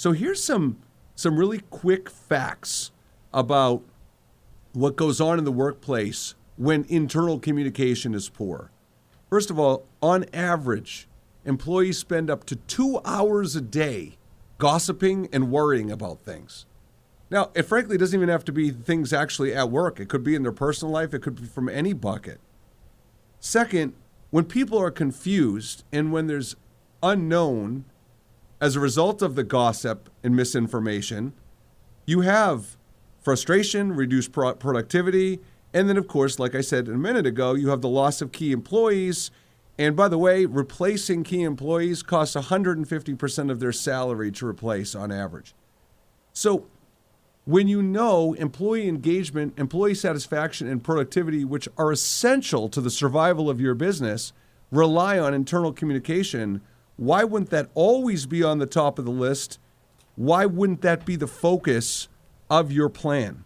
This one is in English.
So here's some really quick facts about what goes on in the workplace when internal communication is poor. First of all, on average, employees spend up to 2 hours a day gossiping and worrying about things. Now, it frankly doesn't even have to be things actually at work. It could be in their personal life. It could be from any bucket. Second, when people are confused and when there's unknown as a result of the gossip and misinformation, you have frustration, reduced productivity, and then, of course, like I said a minute ago, you have the loss of key employees. And by the way, replacing key employees costs 150% of their salary to replace on average. So when you know employee engagement, employee satisfaction, and productivity, which are essential to the survival of your business, rely on internal communication, why wouldn't that always be on the top of the list? Why wouldn't that be the focus of your plan?